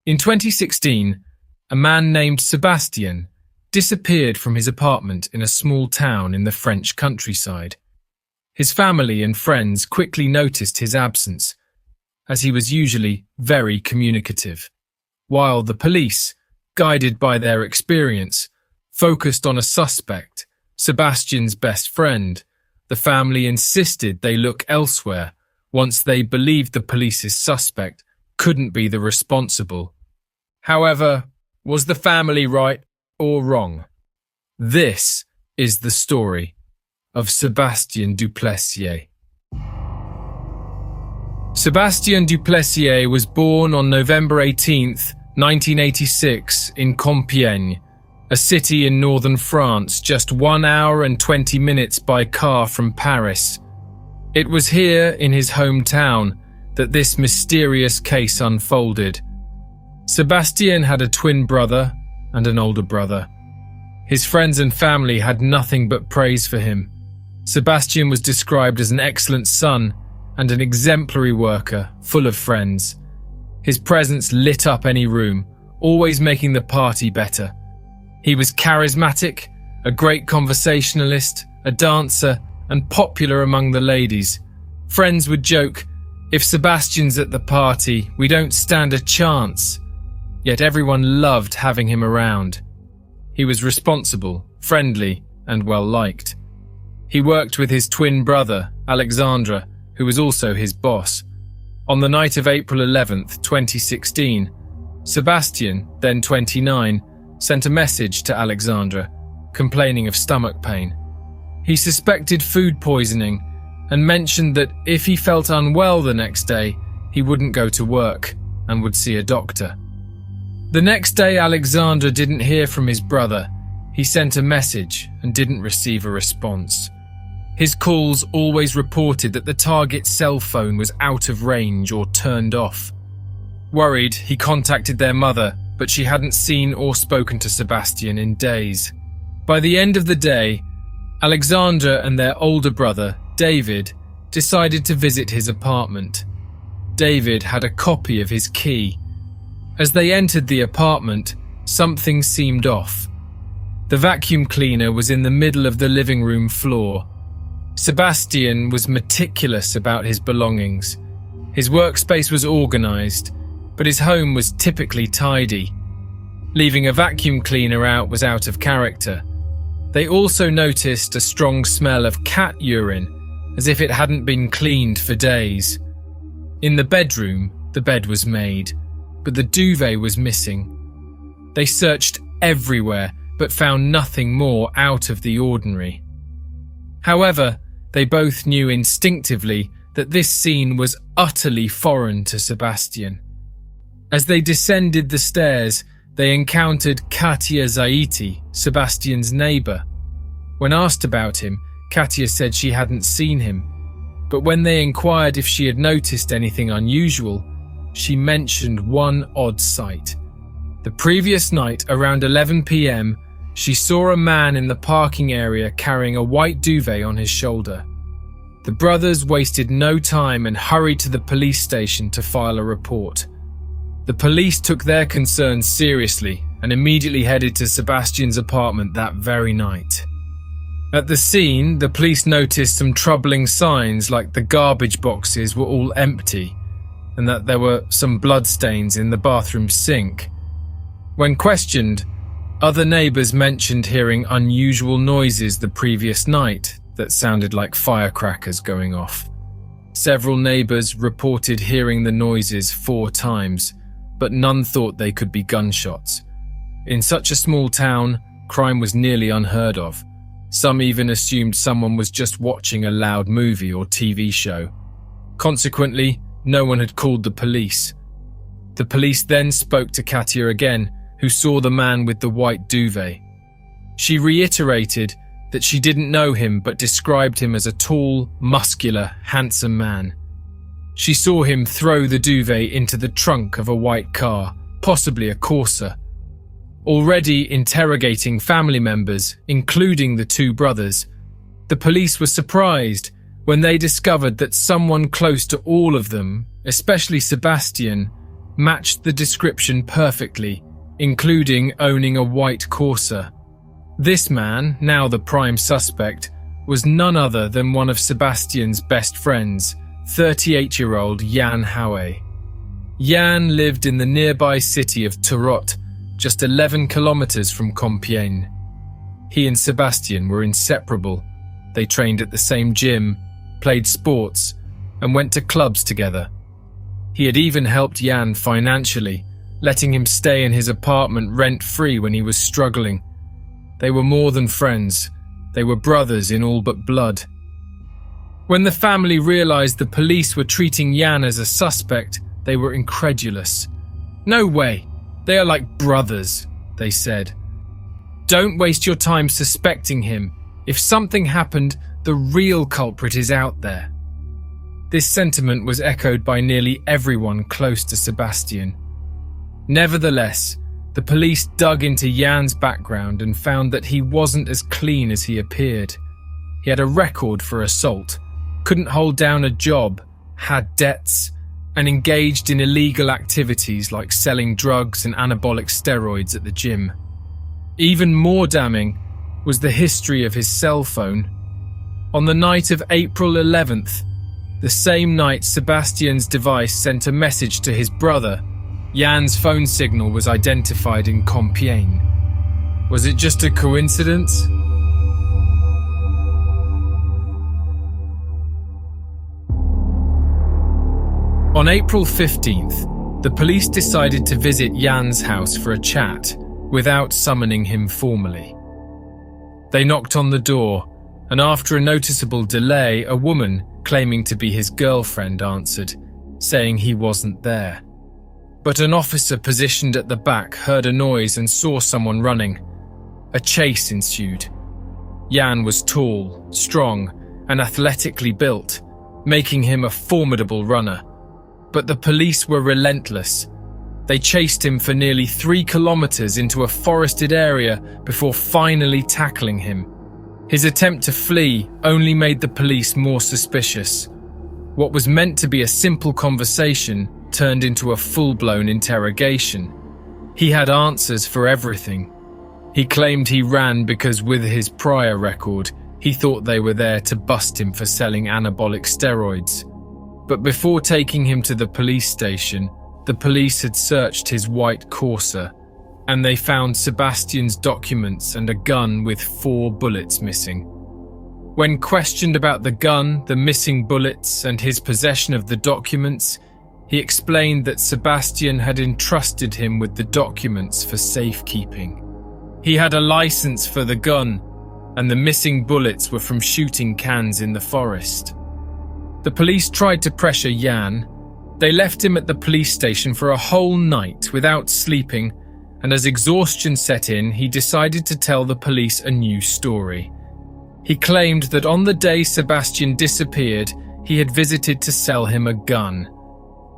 In 2016, a man named Sébastien disappeared from his apartment in a small town in the French countryside. His family and friends quickly noticed his absence, as he was usually very communicative, while the police, guided by their experience, focused on a suspect, Sébastien's best friend. The family insisted they look elsewhere once they believed the police's suspect couldn't be the responsible. However, was the family right or wrong? This is the story of Sébastien Duplessier. Sébastien Duplessier was born on November 18, 1986 in Compiègne, a city in northern France, just 1 hour and 20 minutes by car from Paris. It was here in his hometown that this mysterious case unfolded. Sébastien had a twin brother and an older brother. His friends and family had nothing but praise for him. Sébastien was described as an excellent son and an exemplary worker, full of friends. His presence lit up any room, always making the party better. He was charismatic, a great conversationalist, a dancer, and popular among the ladies. Friends would joke, "If Sebastian's at the party, we don't stand a chance." Yet everyone loved having him around. He was responsible, friendly, and well-liked. He worked with his twin brother, Alexandre, who was also his boss. On the night of April 11, 2016, Sébastien, then 29, sent a message to Alexandre, complaining of stomach pain. He suspected food poisoning and mentioned that if he felt unwell the next day, he wouldn't go to work and would see a doctor. The next day, Alexandre didn't hear from his brother. He sent a message and didn't receive a response. His calls always reported that the target's cell phone was out of range or turned off. Worried, he contacted their mother, but she hadn't seen or spoken to Sébastien in days. By the end of the day, Alexandre and their older brother, David, decided to visit his apartment. David had a copy of his key. As they entered the apartment, something seemed off. The vacuum cleaner was in the middle of the living room floor. Sébastien was meticulous about his belongings. His workspace was organized, but his home was typically tidy. Leaving a vacuum cleaner out was out of character. They also noticed a strong smell of cat urine, as if it hadn't been cleaned for days. In the bedroom, the bed was made, but the duvet was missing. They searched everywhere, but found nothing more out of the ordinary. However, they both knew instinctively that this scene was utterly foreign to Sébastien. As they descended the stairs, they encountered Katia Zaiti, Sébastien's neighbour. When asked about him, Katia said she hadn't seen him, but when they inquired if she had noticed anything unusual, she mentioned one odd sight. The previous night, around 11 p.m, she saw a man in the parking area carrying a white duvet on his shoulder. The brothers wasted no time and hurried to the police station to file a report. The police took their concerns seriously and immediately headed to Sébastien's apartment that very night. At the scene, the police noticed some troubling signs, like the garbage boxes were all empty and that there were some bloodstains in the bathroom sink. When questioned, other neighbours mentioned hearing unusual noises the previous night that sounded like firecrackers going off. Several neighbours reported hearing the noises 4 times, but none thought they could be gunshots. In such a small town, crime was nearly unheard of. Some even assumed someone was just watching a loud movie or TV show. Consequently, no one had called the police. The police then spoke to Katia again, who saw the man with the white duvet. She reiterated that she didn't know him but described him as a tall, muscular, handsome man. She saw him throw the duvet into the trunk of a white car, possibly a Corsa. Already interrogating family members, including the 2 brothers, the police were surprised when they discovered that someone close to all of them, especially Sébastien, matched the description perfectly, including owning a white Corsa. This man, now the prime suspect, was none other than one of Sébastien's best friends, 38-year-old Jan Houet. Jan lived in the nearby city of Turot, just 11 kilometers from Compiègne. He and Sébastien were inseparable. They trained at the same gym, played sports, and went to clubs together. He had even helped Jan financially, letting him stay in his apartment rent-free when he was struggling. They were more than friends. They were brothers in all but blood. When the family realized the police were treating Jan as a suspect, they were incredulous. "No way. They are like brothers," they said. "Don't waste your time suspecting him. If something happened, the real culprit is out there." This sentiment was echoed by nearly everyone close to Sébastien. Nevertheless, the police dug into Jan's background and found that he wasn't as clean as he appeared. He had a record for assault, couldn't hold down a job, had debts, and engaged in illegal activities like selling drugs and anabolic steroids at the gym. Even more damning was the history of his cell phone. On the night of April 11th, the same night Sébastien's device sent a message to his brother, Jan's phone signal was identified in Compiègne. Was it just a coincidence? On April 15th, the police decided to visit Jan's house for a chat without summoning him formally. They knocked on the door, and after a noticeable delay, a woman claiming to be his girlfriend answered, saying he wasn't there. But an officer positioned at the back heard a noise and saw someone running. A chase ensued. Jan was tall, strong, and athletically built, making him a formidable runner. But the police were relentless. They chased him for nearly 3 kilometers into a forested area before finally tackling him. His attempt to flee only made the police more suspicious. What was meant to be a simple conversation turned into a full-blown interrogation. He had answers for everything. He claimed he ran because with his prior record, he thought they were there to bust him for selling anabolic steroids. But before taking him to the police station, the police had searched his white Corsa, and they found Sébastien's documents and a gun with 4 bullets missing. When questioned about the gun, the missing bullets, and his possession of the documents, he explained that Sébastien had entrusted him with the documents for safekeeping. He had a license for the gun, and the missing bullets were from shooting cans in the forest. The police tried to pressure Jan. They left him at the police station for a whole night without sleeping, and as exhaustion set in, he decided to tell the police a new story. He claimed that on the day Sébastien disappeared, he had visited to sell him a gun.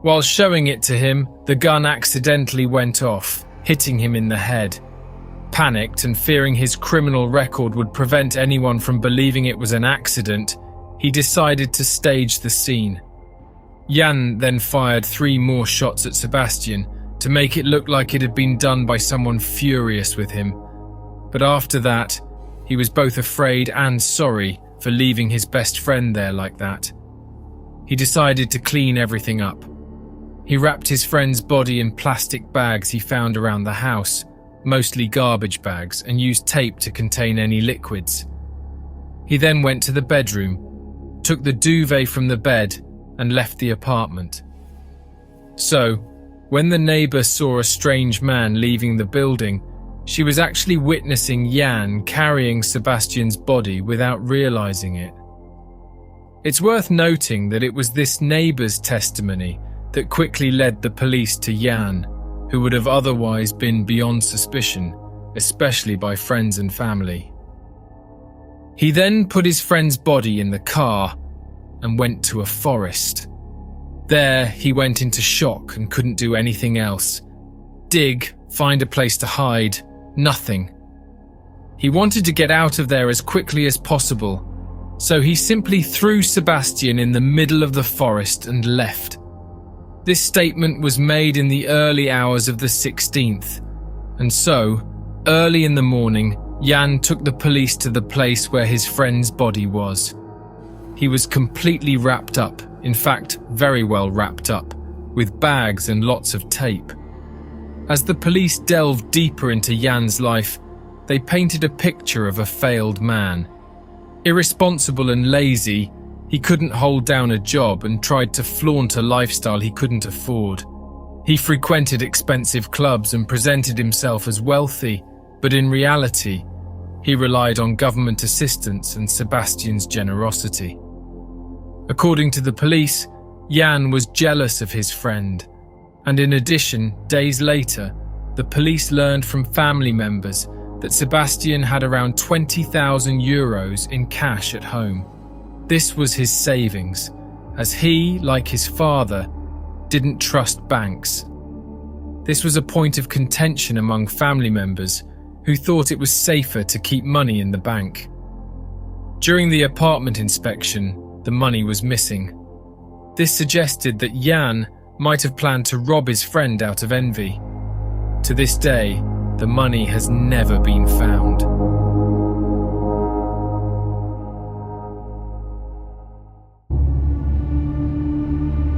While showing it to him, the gun accidentally went off, hitting him in the head. Panicked and fearing his criminal record would prevent anyone from believing it was an accident, he decided to stage the scene. Jan then fired 3 more shots at Sébastien to make it look like it had been done by someone furious with him. But after that, he was both afraid and sorry for leaving his best friend there like that. He decided to clean everything up. He wrapped his friend's body in plastic bags he found around the house, mostly garbage bags, and used tape to contain any liquids. He then went to the bedroom, took the duvet from the bed, and left the apartment. So, when the neighbor saw a strange man leaving the building, she was actually witnessing Jan carrying Sébastien's body without realizing it. It's worth noting that it was this neighbor's testimony that quickly led the police to Jan, who would have otherwise been beyond suspicion, especially by friends and family. He then put his friend's body in the car and went to a forest. There, he went into shock and couldn't do anything else. Dig, find a place to hide, nothing. He wanted to get out of there as quickly as possible, so he simply threw Sébastien in the middle of the forest and left. This statement was made in the early hours of the 16th, and so, early in the morning, Jan took the police to the place where his friend's body was. He was completely wrapped up, in fact, very well wrapped up, with bags and lots of tape. As the police delved deeper into Jan's life, they painted a picture of a failed man. Irresponsible and lazy, he couldn't hold down a job and tried to flaunt a lifestyle he couldn't afford. He frequented expensive clubs and presented himself as wealthy, but in reality, he relied on government assistance and Sebastian's generosity. According to the police, Jan was jealous of his friend, and in addition, days later, the police learned from family members that Sebastian had around 20,000 euros in cash at home. This was his savings, as he, like his father, didn't trust banks. This was a point of contention among family members who thought it was safer to keep money in the bank. During the apartment inspection, the money was missing. This suggested that Jan might have planned to rob his friend out of envy. To this day, the money has never been found.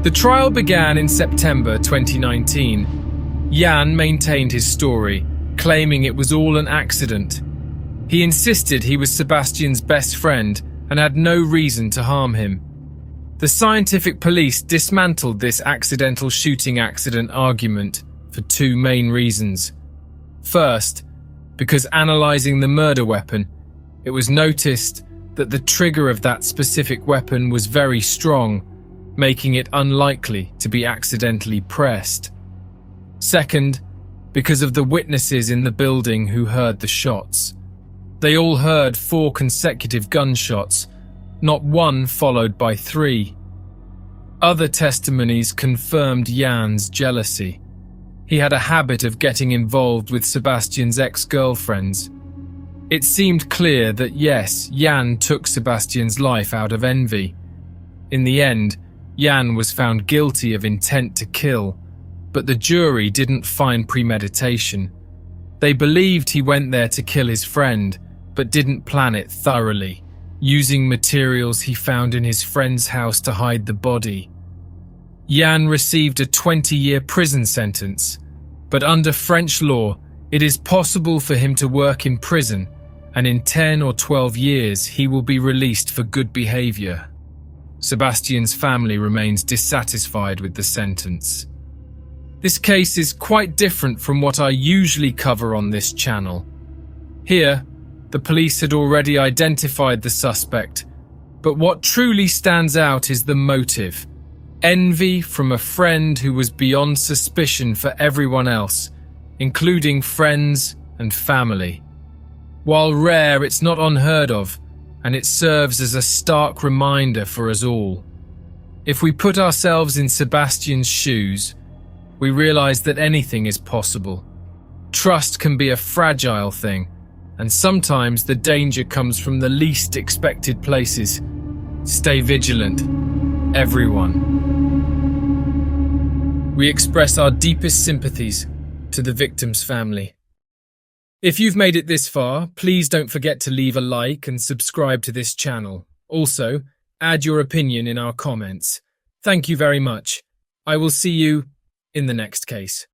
The trial began in September 2019. Jan maintained his story, claiming it was all an accident. He insisted he was Sebastian's best friend and had no reason to harm him. The scientific police dismantled this accidental shooting accident argument for two main reasons. First, because analysing the murder weapon, it was noticed that the trigger of that specific weapon was very strong, making it unlikely to be accidentally pressed. Second, because of the witnesses in the building who heard the shots. They all heard 4 consecutive gunshots, not one followed by 3. Other testimonies confirmed Jan's jealousy. He had a habit of getting involved with Sebastian's ex-girlfriends. It seemed clear that yes, Jan took Sebastian's life out of envy. In the end, Jan was found guilty of intent to kill, but the jury didn't find premeditation. They believed he went there to kill his friend, but didn't plan it thoroughly, using materials he found in his friend's house to hide the body. Jan received a 20-year prison sentence, but under French law, it is possible for him to work in prison, and in 10 or 12 years he will be released for good behavior. Sebastian's family remains dissatisfied with the sentence. This case is quite different from what I usually cover on this channel. Here, the police had already identified the suspect, but what truly stands out is the motive. Envy from a friend who was beyond suspicion for everyone else, including friends and family. While rare, it's not unheard of, and it serves as a stark reminder for us all. If we put ourselves in Sebastian's shoes, we realize that anything is possible. Trust can be a fragile thing, and sometimes the danger comes from the least expected places. Stay vigilant, everyone. We express our deepest sympathies to the victim's family. If you've made it this far, please don't forget to leave a like and subscribe to this channel. Also, add your opinion in our comments. Thank you very much. I will see you in the next case.